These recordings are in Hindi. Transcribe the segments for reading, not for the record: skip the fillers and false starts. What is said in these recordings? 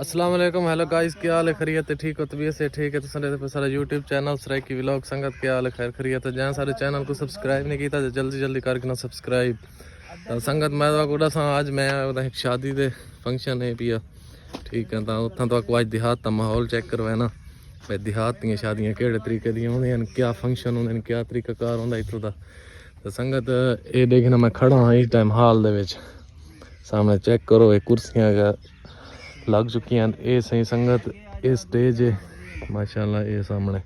अस्सलाम वालेकुम। हेलो गाइस, क्या हाल है? खैरियत है? ठीक हो? तबीयत से ठीक है? तो सारा यूट्यूब चैनल सराइकी व्लॉग संगत क्या हाल है? खैर खैरियत है? जहाँ सारे चैनल को सब्सक्राइब नहीं किया तो जल्दी जल्दी करके ना सब्सक्राइब। तो संगत मैं तो आज मैं एक शादी दे फंक्शन है पिया, ठीक है। तो उत्थां तो अज देहात का माहौल चेक करवाना भाई देहात दी शादियाँ किहड़े तरीके दी होंदियां, क्या फंक्शन होंदे, क्या तरीकाकार होंदा इत्थों दा। तो संगत ये देखना मैं खड़ा हाँ इस टाइम हाल दे विच, सामने चेक करो ये कुर्सियाँ लग चुकी हैं। ये सही संगत ये स्टेज है माशाल्लाह ये सामने।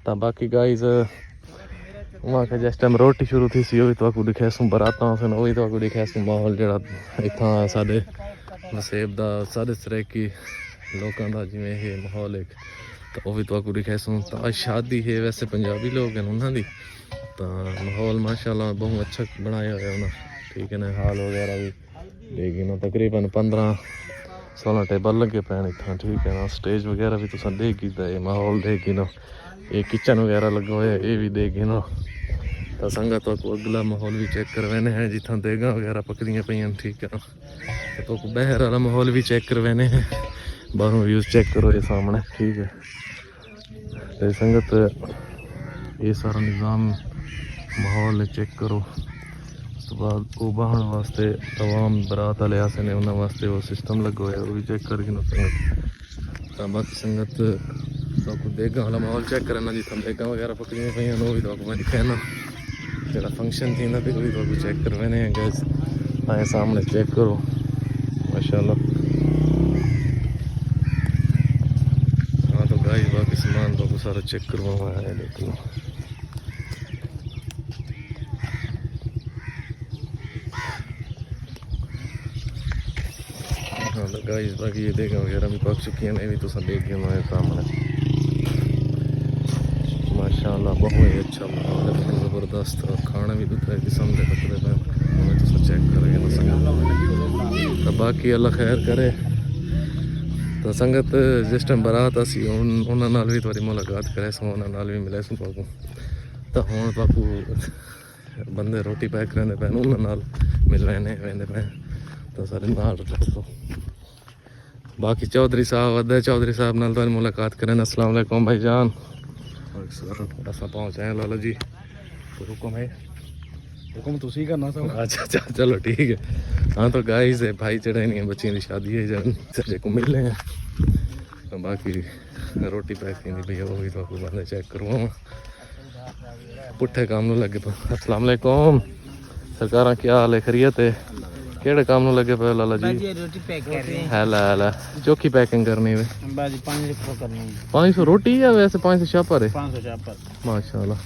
तो बाकी गाइस वहाँ के जिस टाइम रोटी शुरू थी सी भी तो दिखाया सूँ बरातां सन वही तो दिखाया सूँ माहौल जरा इतना साढ़े नसेब का साढ़े सरेकी लोगों का जिमें ये माहौल एक तो वह भी तो दिखाया सूँ। तो आज शादी है वैसे पंजाबी लोग हैं उन्होंने तो माहौल माशाल्लाह बहुत अच्छा बनाया हुआ उन्हें, ठीक है ना। हाल वगैरह भी लेकिन तकरीबन 15-16 टेबल लगे पैन इतना, ठीक है ना। स्टेज वगैरह भी तुम देगी तो ये माहौल देगी ना, ये किचन वगैरह लगा हुआ है ये भी देगी ना। तो संगत तो अगला माहौल भी चेक करवाने हैं जितना देगा वगैरह पकड़ियाँ पई, ठीक है ना। तो बहर वाला माहौल भी चेक करवाने हैं, बाहरों व्यूज चेक करो ये सामने, ठीक है। तो संगत ये सारा निज़ाम माहौल चेक करो। उस तो बाद वो बहन वास्ते तमाम बरात वाले आसे ने उन्होंने वास्ते वो सिस्टम लगा हुआ है वो भी चेक करके ना संगत। तो बाकी संगत तो देगा वाला माहौल चेक करना जितना देगा वगैरह पकड़ियाँ पई वो भी तो मैं दिखाना जो फंक्शन थी ना भी तो चेक करवाने हैं गैस आए सामने चेक करो माशाल्लाह। हाँ तो गाइस बाकी सामान तो सारा चेक करवाना है देख लो। हाँ तो गाइस बाकी ये देगा वगैरह भी पक चुकी हैं, भी तो सब देख गए हमारे सामने माशाल्लाह बहुत ही अच्छा माहौल है, बहुत ज़बरदस्त। और खाना भी दूसरे किस्म के पकड़े पे हमें तो सब चेक करेंगे ना संगत। तो बाकी अल्लाह खैर करे। तो संगत जिस टाइम बारात आसी उन्होंने भी थोड़ी मुलाकात करे सो उन्होंने भी मिले सो पाकू। तो हूँ पाकू बंदे रोटी पैक करते पे उन्होंने मिलने वेंदे पे तो सारे नाल रखो। बाकी चौधरी साहब अदय चौधरी साहब नाल तो मुलाकात करें। अस्सलाम वालेकुम भाईजान, असा पहुँच आए लाला जी। तो हुक्म है, हुक्म तुसी करना सब। अच्छा अच्छा चलो ठीक है। हाँ तो गाइस है भाई चढ़े नहीं है बच्चियों की शादी है जन सजे को मिल रहे हैं। तो बाकी रोटी पैक की भैया वो भी तो आपको बंदे चेक करवाओ पुट्ठे काम न लगे तो। अस्सलाम वालेकुम सरकार क्या हाल है? खैरियत है? केड़े काम न लगे पे लाला जी? रोटी पैक कर रहे हैं। है चौखी पैकिंग करनी है बाजी 500 करनी है। 500 रोटी है वैसे 500 शापर है 500 चापर माशाल्लाह।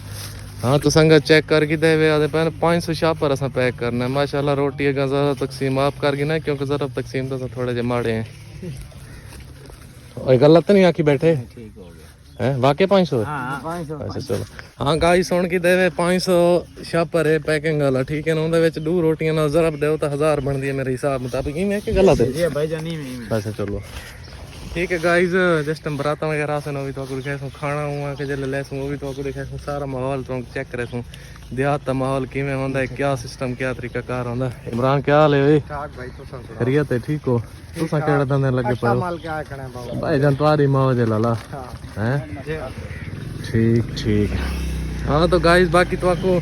हाँ तो संगत चेक करके दे वे आते पहले 500 शापर असा पैक करना है माशाल्लाह। रोटी अगर ज़्यादा तकसीम आप करगी ना क्योंकि ज़रा तकसीम तो थोड़े जे माड़े हैं और गलत नहीं आखी बैठे ठीक हो गया हैं वाकई 500 है। हां 500 अच्छा चलो हाँ गाइस सुन के देवे 500 शापर है पैकिंग वाला, ठीक है ना। उनके विच 2 रोटियां ना ज़रब दे तो 1000 बनती है मेरे हिसाब मुताबिक ही में कि गलत है? ये भाई जानी में। अच्छा चलो ठीक है गाइस। जिस टाइम बराता वगैरह से भी तो दिखाए खाना हुआ के जल्द लैसूँ वो भी तो दिखाए सारा माहौल तो चेक करे सूँ देहात का माहौल किमें होंदा है, क्या सिस्टम क्या तरीकाकार होंदा। इमरान क्या हाल है भाई तो खैरियत है? ठीक हो? तुसा केड़ा धंधे लगे पे माल क्या करना बाबा भाई जान तुम्हारी मौज है लाला हैं? ठीक ठीक। हाँ तो गाइस बाकी तो आपको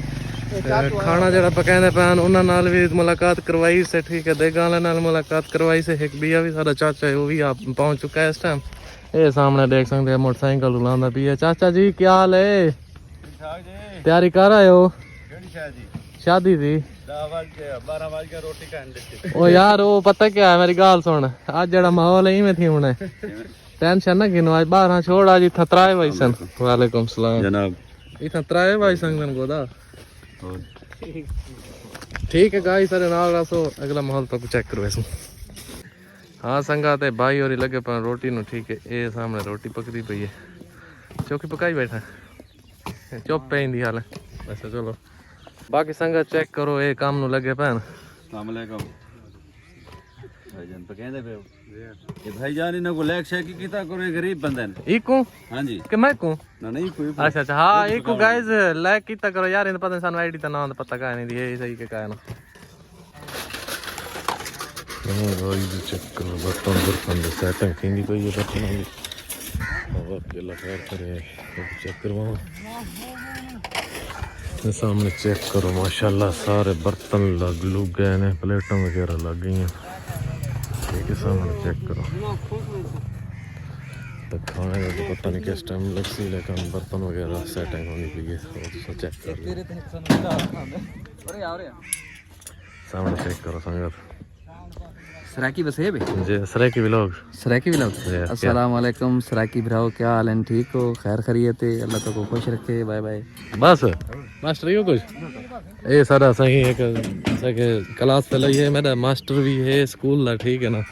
खाना जरा पकाने पैन उन्होंने भी मुलाकात करवाई से, ठीक है। देगा वाले मुलाकात करवाई से। एक भैया भी सारा चाचा है वो भी आप पहुंच चुका है इस टाइम। ये सामने देख सकते हैं मोटरसाइकिल उलांदा भी है। चाचा जी क्या हाल है? तैयारी कर रहे हो? शादी थी 12 के रोटी का ओ यार वो पता क्या है मेरी गाल सुन आज जरा माहौल है में थी हुने टेंशन ना गिनो आज 12 छोड़ आज इतना त्राए भाई सन। वालेकुम सलाम जनाब इतना त्राए भाई संगन गोदा ठीक है गाइस सारे नाल रसो अगला माहौल तो चेक करो ऐसा। हाँ संगाते भाई और लगे पर रोटी नु, ठीक है। ये सामने रोटी पकड़ी पई है चौकी पकाई बैठा चुप पे इंदी हाल है। अच्छा चलो बाकी संगत चेक करो ये काम नु लगे पैन। अस्सलाम वालेकुम भाईजान तो कहंदे पे ये भाईजान इना को लेक शेक कीता करो गरीब बंदे ने इको हां जी कि मैं को ना नहीं कोई अच्छा अच्छा हाँ इको गाइस लाइक कीता करो यार इन पता सन आईडी ता नाम पता का नहीं ये सही के का है ना। चेक करो बर्तन बर्तन सेटिंग की कोई बर्तन अकेला खैर करे चेक करवाओ सामने चेक करो माशाल्लाह सारे बर्तन लग गए ने प्लेटें वगैरह लग गई हैं ठीक है सामने चेक करो तो खाने का तो पता नहीं किस टाइम लगती लेकिन बर्तन वगैरह सेटिंग होनी चाहिए तो चेक कर सामने चेक करो संगत सराकी बस है बे जी सराकी व्लॉग सराकी व्लॉग अस्सलाम वालेकुम सराकी भराओ क्या हाल है ठीक हो खैर खैरियत है अल्लाह तो को खुश रखे बाय बाय बस मास्टर यो कुछ ये सारा सही है कि क्लास फेलो है मेरा मास्टर भी है स्कूल ला ठीक है ना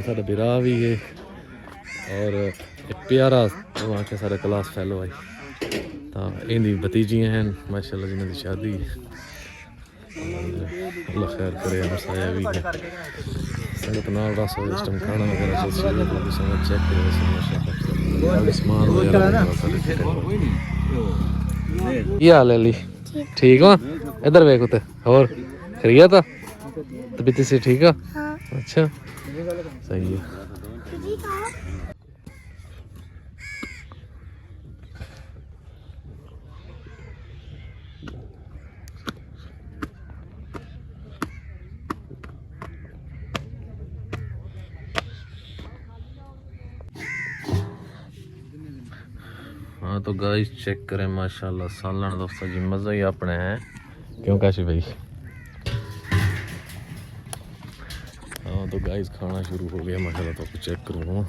सारा बिरा भी है और एक प्यारा वहाँ के सारे क्लास फेलो है तो इनकी भतीजियाँ हैं माशाल्लाह जिन्होंने शादी है अल्लाह खैर करे हमसाया भी है संगत नाल रस हो इस टाइम खाना वगैरह चल रहा है संगत चेक करो माशाल्लाह सामान वगैरह क्या हाल है ली ठीक हो इधर वेख उते और खैरियत तबीयत से ठीक है अच्छा सही है हाँ तो गाइस चेक करें माशाल्लाह सालन दोस्तों जी मज़ा ही अपने हैं क्यों काशी भाई हाँ तो गाइस खाना शुरू हो गया माशाल्लाह तो चेक करूँगा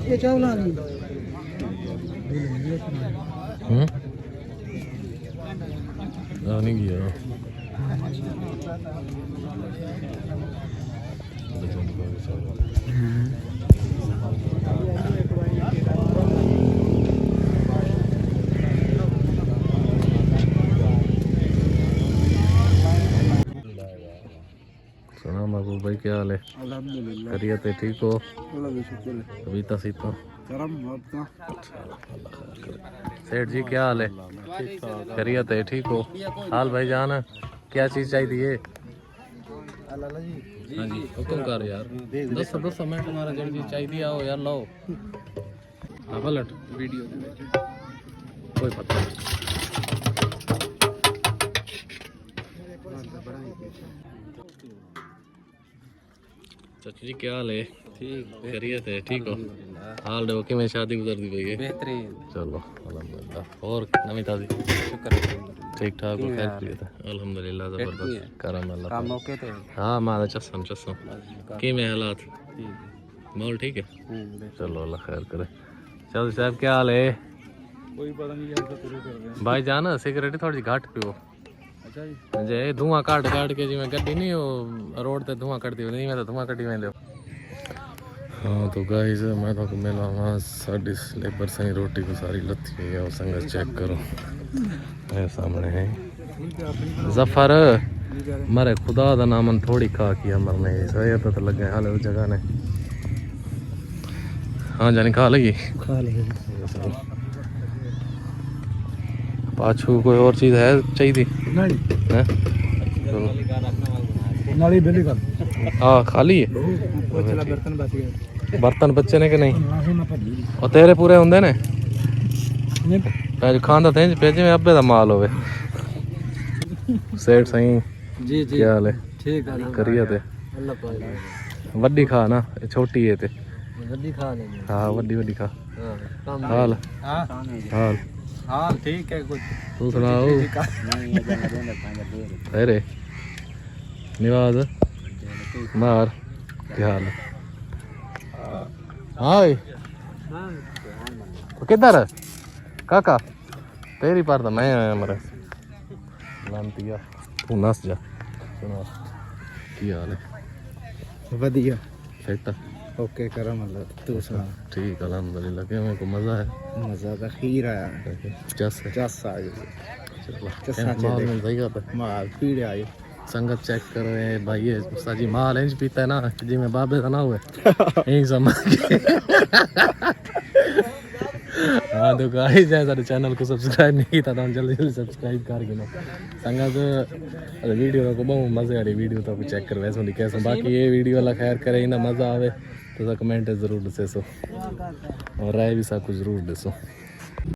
ये चावल नहीं किया सुना महबूब भाई क्या हाल है खैरियत है ठीक हो अभी सीता सेठ जी क्या हाल है खैरियत है ठीक हो हाल भाई जान क्या चीज़ चाहिए हाँ जी हुक्म कर यार दस मिनट हमारा जो चीज़ चाहिए आओ यार लो हाँ पलट वीडियो कोई पता नहीं चाचू जी क्या हाल है ठीक खैरियत है ठीक हो हाल देखो कि मैं शादी गुजरती पई है बेहतरीन चलो अल्हम्दुलिल्लाह और नवी ताजी शुक्र ठीक ठाक हो खैर खैरियत है अल्हम्दुलिल्लाह जबरदस्त करम अल्लाह काम मौके पे हाँ मां चस्सम कि में हालात माहौल ठीक है चलो अल्लाह खैर करे चल साहब क्या हाल है कोई पता नहीं यार पूरे कर रहे हैं भाई जान सिगरेट थोड़ी घट पियो अच्छा जी जे धुआं काट के जिवें गड्डी नहीं वो रोड ते धुआं कटदी नहीं मैं तो धुआं कटी वेंदे हाँ तो गाइस मैं तो मिला वहाँ साड़ी लेबर सही रोटी को सारी लथी हुई है और संगत चेक करो मेरे सामने है जफर मरे खुदा दा नामन थोड़ी खा किया मरने सही तो लगे हाल उस जगह ने हाँ जानी खा लगी पाछू कोई और चीज़ है चाहिए हाँ खाली है बर्तन बच्चे ने कि नहीं और तेरे पूरे होंगे ने खान थे भेजे में अब्बे का माल होवे सेठ सही जी जी क्या हाल है ठीक है करिए ते अल्लाह पाक वड्डी खा ना ये छोटी है ते जल्दी खा लेंगे हाँ वड्डी खा हां हाल हां हाल हां ठीक है कुछ तू सुनाओ अरे निवाज मार क्या हाल है हाय तो किधर है काका तेरी पर तो मैं आया मरे लानतिया तू नस जा सुना क्या हाल है बढ़िया सेट ओके करम अल्लाह तू सुना ठीक अल्हम्दुलिल्लाह क्या मेरे को मजा है मजा का खीर आया जस है जस आ चलो जस आ माल मिल जाएगा तो माल पीड़े आई संगत चेक करो ये भाई ये साजी माल इंज पीता है ना जी मैं बाबे का ना हुआ यही समझ के हाँ तो गाइस है सारे चैनल को सब्सक्राइब नहीं किया था जल्दी जल्दी सब्सक्राइब कर गिनो संगत वीडियो को बहुत मजे वाली वीडियो तो चेक कर वैसे नहीं कैसे बाकी ये वीडियो वाला खैर करे ना मजा आवे तो कमेंट जरूर दसे सो और राय भी सा कुछ जरूर दसो।